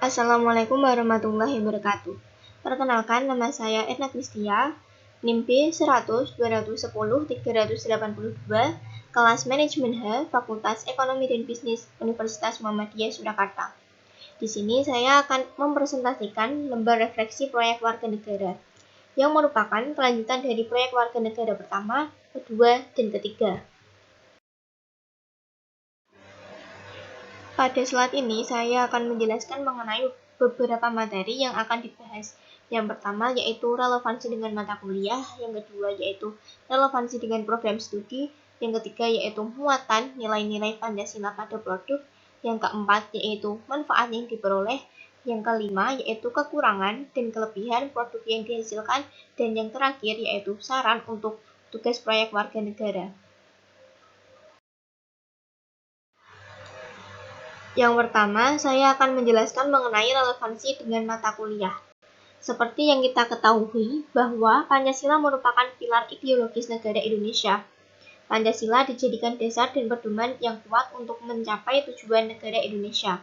Assalamualaikum warahmatullahi wabarakatuh. Perkenalkan, nama saya Etna Kristia, NIM B100210382, kelas Manajemen H, Fakultas Ekonomi dan Bisnis, Universitas Muhammadiyah Surakarta. Di sini saya akan mempresentasikan lembar refleksi proyek warga negara, yang merupakan kelanjutan dari proyek warga negara pertama, kedua, dan ketiga. Pada slide ini, saya akan menjelaskan mengenai beberapa materi yang akan dibahas. Yang pertama yaitu relevansi dengan mata kuliah, yang kedua yaitu relevansi dengan program studi, yang ketiga yaitu muatan nilai-nilai Pancasila pada produk, yang keempat yaitu manfaat yang diperoleh, yang kelima yaitu kekurangan dan kelebihan produk yang dihasilkan, dan yang terakhir yaitu saran untuk tugas proyek warga negara. Yang pertama, saya akan menjelaskan mengenai relevansi dengan mata kuliah. Seperti yang kita ketahui, bahwa Pancasila merupakan pilar ideologis negara Indonesia. Pancasila dijadikan dasar dan pedoman yang kuat untuk mencapai tujuan negara Indonesia.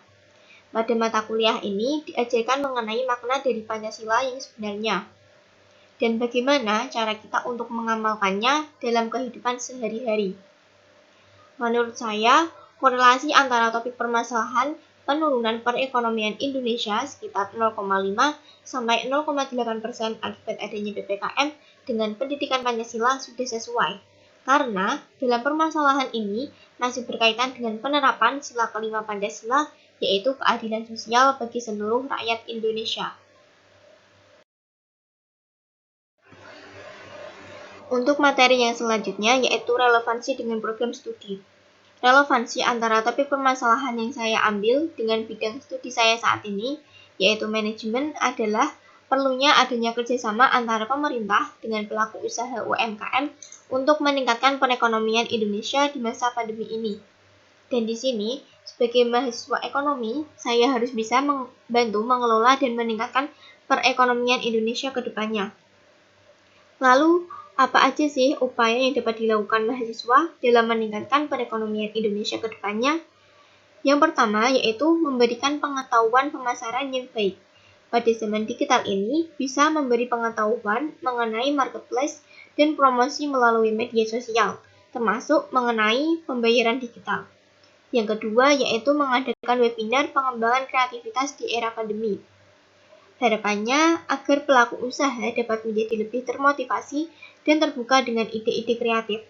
Pada mata kuliah ini diajarkan mengenai makna dari Pancasila yang sebenarnya, dan bagaimana cara kita untuk mengamalkannya dalam kehidupan sehari-hari. Menurut saya, korelasi antara topik permasalahan penurunan perekonomian Indonesia sekitar 0,5 sampai 0,8% akibat adanya PPKM dengan pendidikan Pancasila sudah sesuai. Karena dalam permasalahan ini masih berkaitan dengan penerapan sila kelima Pancasila, yaitu keadilan sosial bagi seluruh rakyat Indonesia. Untuk materi yang selanjutnya yaitu relevansi dengan program studi. Relevansi antara topik permasalahan yang saya ambil dengan bidang studi saya saat ini, yaitu manajemen, adalah perlunya adanya kerjasama antara pemerintah dengan pelaku usaha UMKM untuk meningkatkan perekonomian Indonesia di masa pandemi ini. Dan di sini, sebagai mahasiswa ekonomi, saya harus bisa membantu mengelola dan meningkatkan perekonomian Indonesia ke depannya. Lalu, apa aja sih upaya yang dapat dilakukan mahasiswa dalam meningkatkan perekonomian Indonesia ke depannya? Yang pertama yaitu memberikan pengetahuan pemasaran yang baik. Pada zaman digital ini, bisa memberi pengetahuan mengenai marketplace dan promosi melalui media sosial, termasuk mengenai pembayaran digital. Yang kedua yaitu mengadakan webinar pengembangan kreativitas di era pandemi. Harapannya agar pelaku usaha dapat menjadi lebih termotivasi dan terbuka dengan ide-ide kreatif.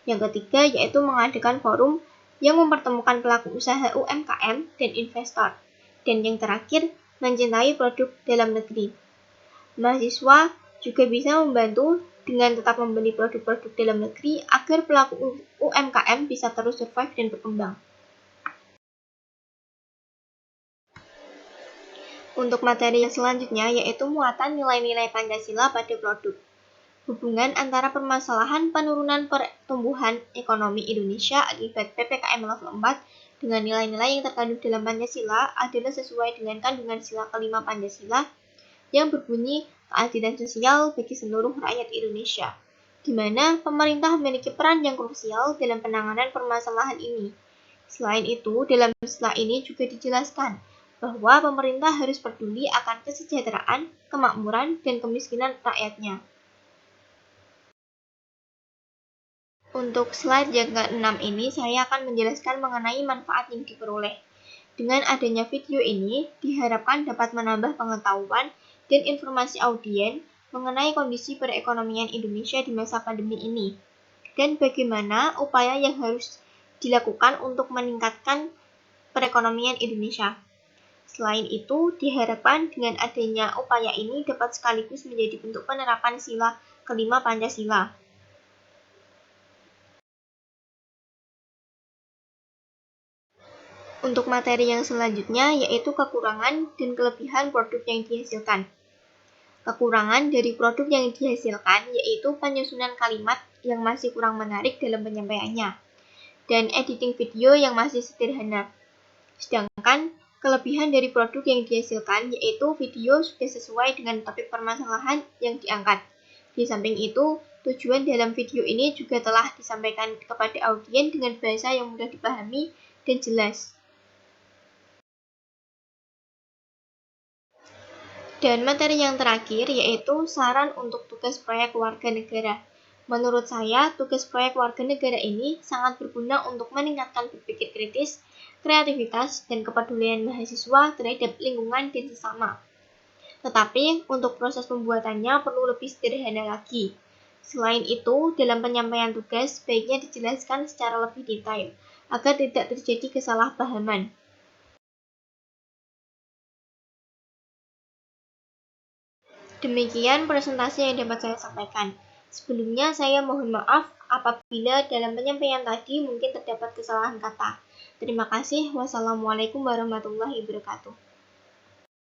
Yang ketiga yaitu mengadakan forum yang mempertemukan pelaku usaha UMKM dan investor. Dan yang terakhir, mencintai produk dalam negeri. Mahasiswa juga bisa membantu dengan tetap membeli produk-produk dalam negeri agar pelaku UMKM bisa terus survive dan berkembang. Untuk materi yang selanjutnya yaitu muatan nilai-nilai Pancasila pada produk. Hubungan antara permasalahan penurunan pertumbuhan ekonomi Indonesia akibat PPKM level 4 dengan nilai-nilai yang terkandung dalam Pancasila adalah sesuai dengan kandungan sila kelima Pancasila yang berbunyi keadilan sosial bagi seluruh rakyat Indonesia, di mana pemerintah memiliki peran yang krusial dalam penanganan permasalahan ini. Selain itu, dalam sila ini juga dijelaskan bahwa pemerintah harus peduli akan kesejahteraan, kemakmuran, dan kemiskinan rakyatnya. Untuk slide yang ke-6 ini, saya akan menjelaskan mengenai manfaat yang diperoleh. Dengan adanya video ini, diharapkan dapat menambah pengetahuan dan informasi audien mengenai kondisi perekonomian Indonesia di masa pandemi ini, dan bagaimana upaya yang harus dilakukan untuk meningkatkan perekonomian Indonesia. Selain itu, diharapkan dengan adanya upaya ini dapat sekaligus menjadi bentuk penerapan sila kelima Pancasila. Untuk materi yang selanjutnya yaitu kekurangan dan kelebihan produk yang dihasilkan. Kekurangan dari produk yang dihasilkan yaitu penyusunan kalimat yang masih kurang menarik dalam penyampaiannya, dan editing video yang masih sederhana. Sedangkan kelebihan dari produk yang dihasilkan yaitu video sudah sesuai dengan topik permasalahan yang diangkat. Di samping itu, tujuan dalam video ini juga telah disampaikan kepada audien dengan bahasa yang mudah dipahami dan jelas. Dan materi yang terakhir yaitu saran untuk tugas proyek warga negara. Menurut saya, tugas proyek warga negara ini sangat berguna untuk meningkatkan berpikir kritis, kreativitas, dan kepedulian mahasiswa terhadap lingkungan dan sesama. Tetapi, untuk proses pembuatannya perlu lebih sederhana lagi. Selain itu, dalam penyampaian tugas, baiknya dijelaskan secara lebih detail, agar tidak terjadi kesalahpahaman. Demikian presentasi yang dapat saya sampaikan. Sebelumnya, saya mohon maaf apabila dalam penyampaian tadi mungkin terdapat kesalahan kata. Terima kasih. Wassalamualaikum warahmatullahi wabarakatuh.